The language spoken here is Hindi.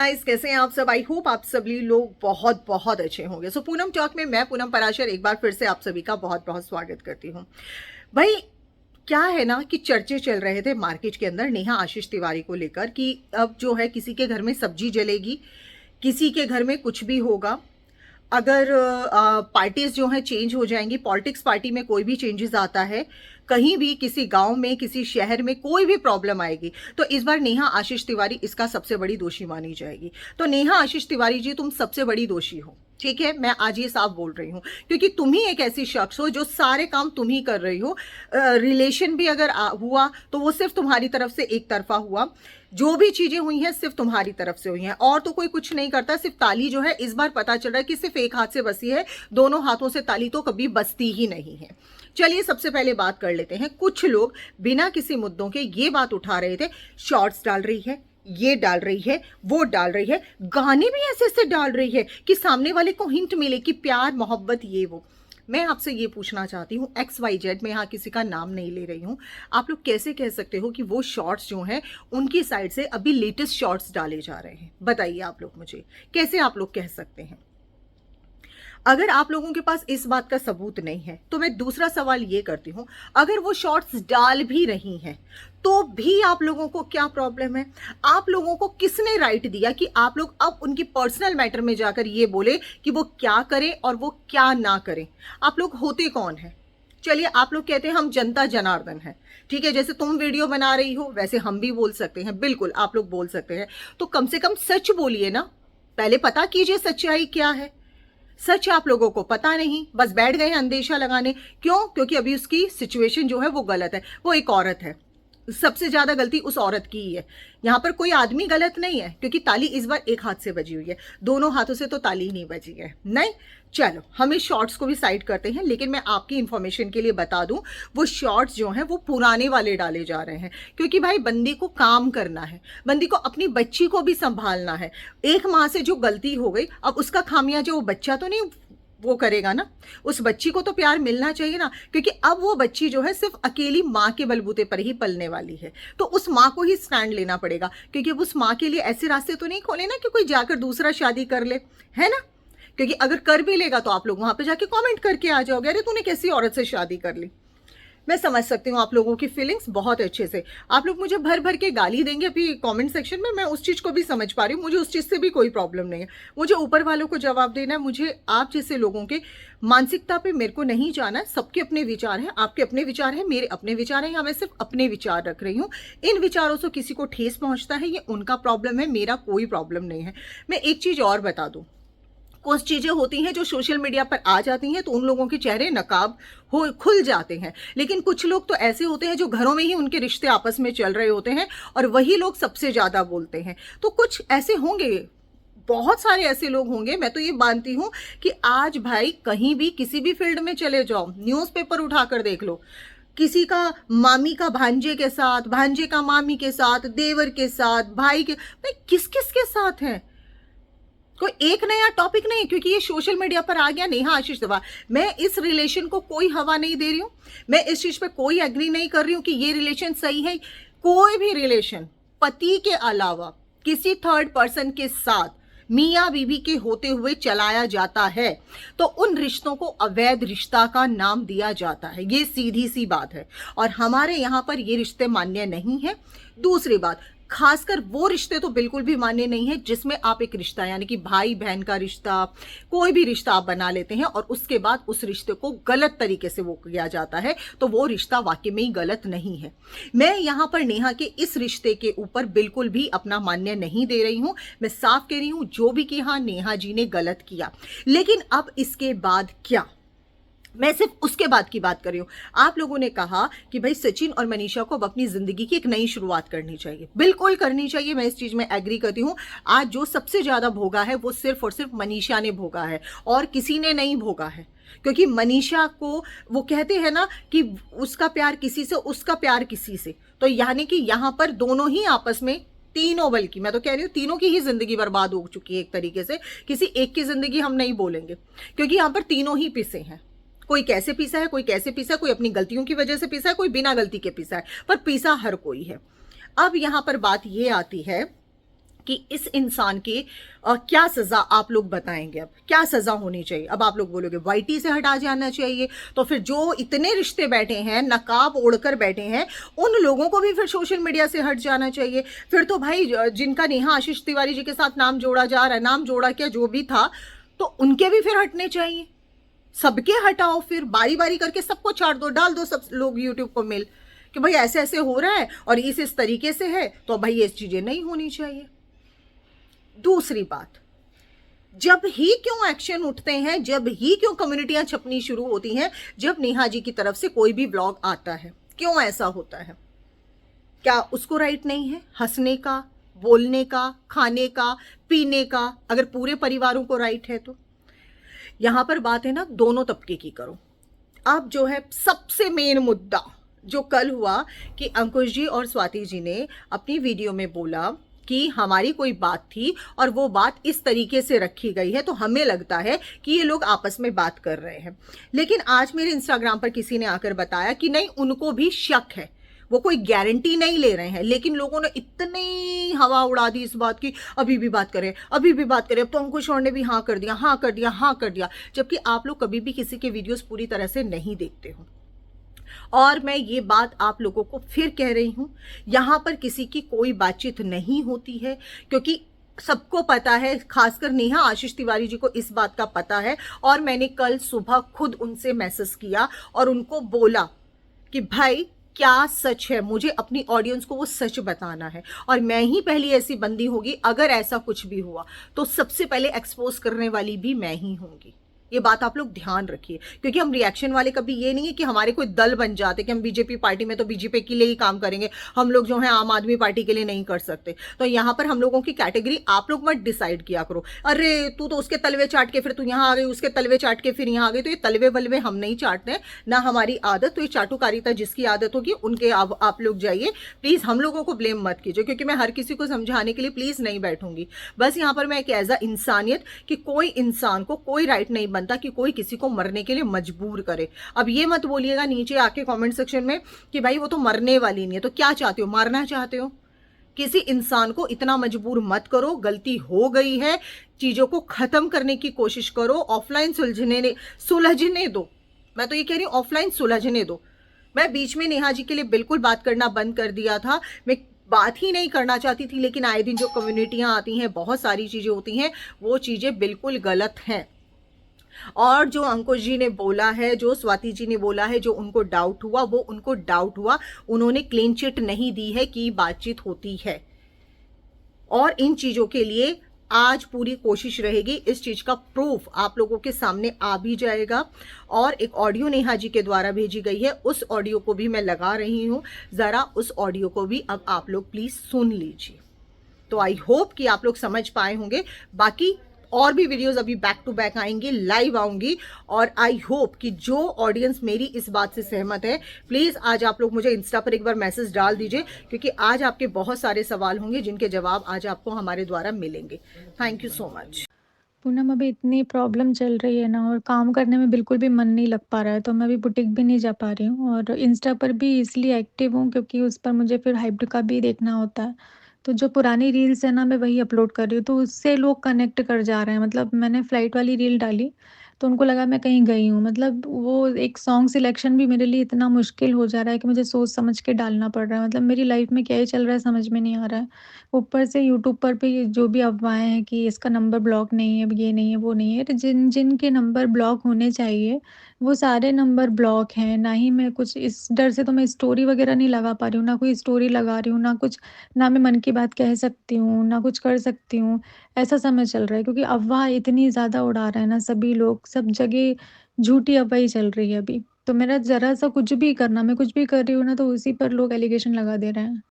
गाइस, कैसे हैं आप सब। आई होप आप सभी लोग बहुत बहुत अच्छे होंगे। सो पूनम टॉक में मैं पूनम पराशर एक बार फिर से आप सभी का बहुत बहुत स्वागत करती हूँ। भाई, क्या है ना कि चर्चे चल रहे थे मार्केट के अंदर नेहा आशीष तिवारी को लेकर कि अब जो है किसी के घर में सब्जी जलेगी, किसी के घर में कुछ भी होगा। अगर पार्टीज जो हैं चेंज हो जाएंगी, पॉलिटिक्स पार्टी में कोई भी चेंजेस आता है, कहीं भी किसी गांव में किसी शहर में कोई भी प्रॉब्लम आएगी तो इस बार नेहा आशीष तिवारी इसका सबसे बड़ी दोषी मानी जाएगी। तो नेहा आशीष तिवारी जी, तुम सबसे बड़ी दोषी हो। ठीक है, मैं आज ये साफ बोल रही हूँ क्योंकि तुम ही एक ऐसी शख्स हो जो सारे काम तुम ही कर रही हो। रिलेशन भी अगर हुआ तो वो सिर्फ तुम्हारी तरफ से एक तरफा हुआ। जो भी चीजें हुई हैं सिर्फ तुम्हारी तरफ से हुई हैं और तो कोई कुछ नहीं करता। सिर्फ ताली जो है इस बार पता चल रहा है कि सिर्फ एक हाथ से बसी है, दोनों हाथों से ताली तो कभी बसती ही नहीं है। चलिए सबसे पहले बात कर लेते हैं। कुछ लोग बिना किसी मुद्दों के ये बात उठा रहे थे, शॉर्ट्स डाल रही है, ये डाल रही है, वो डाल रही है, गाने भी ऐसे ऐसे डाल रही है कि सामने वाले को हिंट मिले कि प्यार मोहब्बत ये वो। मैं आपसे ये पूछना चाहती हूँ, XYZ, मैं यहाँ किसी का नाम नहीं ले रही हूँ, आप लोग कैसे कह सकते हो कि वो शॉर्ट्स जो हैं उनकी साइड से अभी लेटेस्ट शॉर्ट्स डाले जा रहे हैं? बताइए आप लोग मुझे, कैसे आप लोग कह सकते हैं? अगर आप लोगों के पास इस बात का सबूत नहीं है तो मैं दूसरा सवाल ये करती हूँ, अगर वो शॉर्ट्स डाल भी रही हैं तो भी आप लोगों को क्या प्रॉब्लम है? आप लोगों को किसने राइट दिया कि आप लोग अब उनकी पर्सनल मैटर में जाकर ये बोले कि वो क्या करें और वो क्या ना करें? आप लोग होते कौन है? चलिए, आप लोग कहते हैं हम जनता जनार्दन है, ठीक है, जैसे तुम वीडियो बना रही हो वैसे हम भी बोल सकते हैं, बिल्कुल आप लोग बोल सकते हैं। तो कम से कम सच बोलिए ना, पहले पता कीजिए सच्चाई क्या है। सच आप लोगों को पता नहीं, बस बैठ गए हैं अंदेशा लगाने। क्यों? क्योंकि अभी उसकी सिचुएशन जो है वो गलत है, वो एक औरत है, सबसे ज्यादा गलती उस औरत की ही है। यहां पर कोई आदमी गलत नहीं है क्योंकि ताली इस बार एक हाथ से बजी हुई है, दोनों हाथों से तो ताली नहीं बजी है। नहीं, चलो हम इस शॉर्ट्स को भी साइड करते हैं, लेकिन मैं आपकी इंफॉर्मेशन के लिए बता दूं, वो शॉर्ट्स जो हैं वो पुराने वाले डाले जा रहे हैं क्योंकि भाई बंदी को काम करना है, बंदी को अपनी बच्ची को भी संभालना है। एक माँ से जो गलती हो गई, अब उसका खामियाजा वो बच्चा तो नहीं वो करेगा ना, उस बच्ची को तो प्यार मिलना चाहिए ना, क्योंकि अब वो बच्ची जो है सिर्फ अकेली माँ के बलबूते पर ही पलने वाली है। तो उस माँ को ही स्टैंड लेना पड़ेगा क्योंकि अब उस माँ के लिए ऐसे रास्ते तो नहीं खोले ना कि कोई जाकर दूसरा शादी कर ले, है ना? क्योंकि अगर कर भी लेगा तो आप लोग वहां पे जाके कमेंट करके आ जाओगे, अरे तूने कैसी औरत से शादी कर ली। मैं समझ सकती हूँ आप लोगों की फीलिंग्स बहुत अच्छे से। आप लोग मुझे भर भर के गाली देंगे अभी कमेंट सेक्शन में, मैं उस चीज़ को भी समझ पा रही हूँ, मुझे उस चीज़ से भी कोई प्रॉब्लम नहीं है। मुझे ऊपर वालों को जवाब देना है, मुझे आप जैसे लोगों के मानसिकता पे मेरे को नहीं जाना है। सबके अपने विचार हैं, आपके अपने विचार हैं, मेरे अपने विचार हैं, या मैं सिर्फ अपने विचार रख रही हूँ। इन विचारों से किसी को ठेस पहुँचता है ये उनका प्रॉब्लम है, मेरा कोई प्रॉब्लम नहीं है। मैं एक चीज़ और बता दूँ, कुछ चीजें होती हैं जो सोशल मीडिया पर आ जाती हैं तो उन लोगों के चेहरे नकाब हो खुल जाते हैं, लेकिन कुछ लोग तो ऐसे होते हैं जो घरों में ही उनके रिश्ते आपस में चल रहे होते हैं और वही लोग सबसे ज्यादा बोलते हैं। तो कुछ ऐसे होंगे, बहुत सारे ऐसे लोग होंगे। मैं तो ये मानती हूं कि आज भाई कहीं भी किसी भी फील्ड में चले जाओ, न्यूज़पेपर उठाकर देख लो, किसी का मामी का भांजे के साथ, भांजे का मामी के साथ, देवर के साथ, भाई के, भाई किस किस के साथ है? कोई एक नया टॉपिक नहीं, क्योंकि ये सोशल मीडिया पर आ गया नेहा आशीष तिवारी। मैं इस रिलेशन को कोई हवा नहीं दे रही हूं, मैं इस चीज पे कोई एग्री नहीं कर रही हूं कि ये रिलेशन सही है। कोई भी रिलेशन पति के अलावा किसी थर्ड पर्सन के साथ मियाँ बीवी के होते हुए चलाया जाता है तो उन रिश्तों को अवैध रिश्ता का नाम दिया जाता है, ये सीधी सी बात है और हमारे यहाँ पर ये रिश्ते मान्य नहीं है। दूसरी बात, खासकर वो रिश्ते तो बिल्कुल भी मान्य नहीं है जिसमें आप एक रिश्ता यानी कि भाई बहन का रिश्ता, कोई भी रिश्ता आप बना लेते हैं और उसके बाद उस रिश्ते को गलत तरीके से वो किया जाता है, तो वो रिश्ता वाकई में ही गलत नहीं है। मैं यहाँ पर नेहा के इस रिश्ते के ऊपर बिल्कुल भी अपना मान्य नहीं दे रही हूँ, मैं साफ कह रही हूँ जो भी किया नेहा जी ने गलत किया, लेकिन अब इसके बाद क्या, मैं सिर्फ उसके बाद की बात कर रही हूँ। आप लोगों ने कहा कि भाई सचिन और मनीषा को अब अपनी जिंदगी की एक नई शुरुआत करनी चाहिए, बिल्कुल करनी चाहिए, मैं इस चीज में एग्री करती हूँ। आज जो सबसे ज्यादा भोगा है वो सिर्फ और सिर्फ मनीषा ने भोगा है और किसी ने नहीं भोगा है, क्योंकि मनीषा को वो कहते हैं ना कि उसका प्यार किसी से, उसका प्यार किसी से, तो यानी कि यहाँ पर दोनों ही आपस में, तीनों, बल्कि मैं तो कह रही हूँ तीनों की ही जिंदगी बर्बाद हो चुकी है एक तरीके से। किसी एक की जिंदगी हम नहीं बोलेंगे क्योंकि यहाँ पर तीनों ही पिसे हैं। कोई कैसे पीसा है, कोई कैसे पीसा है, कोई अपनी गलतियों की वजह से पीसा है, कोई बिना गलती के पीसा है, पर पीसा हर कोई है। अब यहां पर बात यह आती है कि इस इंसान की क्या सजा आप लोग बताएंगे? अब क्या सजा होनी चाहिए? अब आप लोग बोलोगे वाईटी से हटा जाना चाहिए, तो फिर जो इतने रिश्ते बैठे हैं, नकाब ओढ़कर बैठे हैं, उन लोगों को भी फिर सोशल मीडिया से हट जाना चाहिए। फिर तो भाई जिनका नेहा आशीष तिवारी जी के साथ नाम जोड़ा जा रहा है, नाम जोड़ा क्या जो भी था, तो उनके भी फिर हटने चाहिए। सबके हटाओ, फिर बारी बारी करके सबको छाड़ दो, डाल दो सब लोग यूट्यूब को मेल कि भाई ऐसे ऐसे हो रहा है और इस तरीके से है, तो भाई ये चीजें नहीं होनी चाहिए। दूसरी बात, जब ही क्यों एक्शन उठते हैं, जब ही क्यों कम्युनिटियां छपनी शुरू होती हैं, जब नेहा जी की तरफ से कोई भी ब्लॉग आता है, क्यों ऐसा होता है? क्या उसको राइट नहीं है हंसने का, बोलने का, खाने का, पीने का? अगर पूरे परिवारों को राइट है तो यहां पर बात है ना दोनों तबके की करो। अब जो है सबसे मेन मुद्दा जो कल हुआ कि अंकुश जी और स्वाति जी ने अपनी वीडियो में बोला कि हमारी कोई बात थी और वो बात इस तरीके से रखी गई है, तो हमें लगता है कि ये लोग आपस में बात कर रहे हैं। लेकिन आज मेरे इंस्टाग्राम पर किसी ने आकर बताया कि नहीं, उनको भी शक है, वो कोई गारंटी नहीं ले रहे हैं, लेकिन लोगों ने इतनी हवा उड़ा दी इस बात की, अभी भी बात करें, अभी भी बात करें, अब तो अंकुश और ने भी हाँ कर दिया, हाँ कर दिया, हाँ कर दिया, जबकि आप लोग कभी भी किसी के वीडियोस पूरी तरह से नहीं देखते हो। और मैं ये बात आप लोगों को फिर कह रही हूं, यहां पर किसी की कोई बातचीत नहीं होती है, क्योंकि सबको पता है, खासकर नेहा आशीष तिवारी जी को इस बात का पता है। और मैंने कल सुबह खुद उनसे मैसेज किया और उनको बोला कि भाई क्या सच है, मुझे अपनी ऑडियंस को वो सच बताना है, और मैं ही पहली ऐसी बंदी होगी, अगर ऐसा कुछ भी हुआ तो सबसे पहले एक्सपोज करने वाली भी मैं ही होंगी। ये बात आप लोग ध्यान रखिए, क्योंकि हम रिएक्शन वाले कभी ये नहीं है कि हमारे कोई दल बन जाते कि हम बीजेपी पार्टी में तो बीजेपी के लिए ही काम करेंगे, हम लोग जो है आम आदमी पार्टी के लिए नहीं कर सकते। तो यहाँ पर हम लोगों की कैटेगरी आप लोग मत डिसाइड किया करो, अरे तू तो उसके तलवे चाट के फिर तू यहाँ आ गई, उसके तलवे चाट के फिर यहाँ आ गई। तो ये तलवे वलवे हम नहीं चाटते हैं, ना हमारी आदत। तो ये चाटुकारिता जिसकी आदत होगी उनके आप लोग जाइए, प्लीज हम लोगों को ब्लेम मत कीजिए, क्योंकि मैं हर किसी को समझाने के लिए प्लीज नहीं बैठूंगी। बस यहाँ पर मैं एक एज अ इंसानियत कि कोई इंसान को कोई राइट नहीं बनता कि कोई किसी को मरने के लिए मजबूर करे। अब ये मत बोलिएगा नीचे आके कमेंट सेक्शन में कि भाई वो तो मरने वाली नहीं है, तो क्या चाहते हो, मारना चाहते हो? किसी इंसान को इतना मजबूर मत करो, गलती हो गई है, चीजों को खत्म करने की कोशिश करो, ऑफलाइन सुलझने दो। मैं तो ये कह रही हूँ ऑफलाइन सुलझने दो। मैं बीच में नेहा जी के लिए बिल्कुल बात करना बंद कर दिया था, मैं बात ही नहीं करना चाहती थी, लेकिन आए दिन जो कम्युनिटियां आती हैं, बहुत सारी चीजें होती हैं, वो चीजें बिल्कुल गलत हैं। और जो अंकुश जी ने बोला है, जो स्वाति जी ने बोला है, जो उनको डाउट हुआ वो उनको डाउट हुआ, उन्होंने क्लीन चिट नहीं दी है कि बातचीत होती है। और इन चीजों के लिए आज पूरी कोशिश रहेगी, इस चीज का प्रूफ आप लोगों के सामने आ भी जाएगा। और एक ऑडियो नेहा जी के द्वारा भेजी गई है, उस ऑडियो को भी मैं लगा रही हूं, जरा उस ऑडियो को भी अब आप लोग प्लीज सुन लीजिए। तो आई होप कि आप लोग समझ पाए होंगे। बाकी और भी वीडियोस अभी बैक टू बैक आएंगी, लाइव आऊंगी, और आई होप कि जो ऑडियंस मेरी इस बात से सहमत है, प्लीज आज आप लोग मुझे इंस्टा पर एक बार मैसेज डाल दीजिए, क्योंकि आज आपके बहुत सारे सवाल होंगे जिनके जवाब आज आपको हमारे द्वारा मिलेंगे। Thank you so much. Poonam, अभी इतनी प्रॉब्लम चल रही है ना, और काम करने में बिल्कुल भी मन नहीं लग पा रहा है, तो मैं अभी बुटीक भी नहीं जा पा रही हूँ, और इंस्टा पर भी इसलिए एक्टिव हूँ क्योंकि उस पर मुझे फिर हाइप का भी देखना होता है। तो जो पुरानी रील्स है ना, मैं वही अपलोड कर रही हूँ, तो उससे लोग कनेक्ट कर जा रहे हैं। मतलब मैंने फ्लाइट वाली रील डाली तो उनको लगा मैं कहीं गई हूँ। मतलब वो एक सॉन्ग सिलेक्शन भी मेरे लिए इतना मुश्किल हो जा रहा है कि मुझे सोच समझ के डालना पड़ रहा है। मतलब मेरी लाइफ में क्या ही चल रहा है समझ में नहीं आ रहा है। ऊपर से यूट्यूब पर भी ये जो भी अफ़वाहें हैं कि इसका नंबर ब्लॉक नहीं है, ये नहीं है, वो नहीं है, तो जिनके नंबर ब्लॉक होने चाहिए, वो सारे नंबर ब्लॉक हैं। ना ही मैं कुछ, इस डर से तो मैं स्टोरी वगैरह नहीं लगा पा रही हूँ, ना कोई स्टोरी लगा रही हूँ, ना कुछ, ना मैं मन की बात कह सकती हूँ, ना कुछ कर सकती हूँ। ऐसा समय चल रहा है क्योंकि अफ़वाह इतनी ज़्यादा उड़ा रहे हैं ना सभी लोग, सब जगह झूठी अफ़वाह ही चल रही है अभी। तो मेरा ज़रा-सा कुछ भी करना, मैं कुछ भी कर रही हूँ ना, तो उसी पर लोग एलिगेशन लगा दे रहे हैं।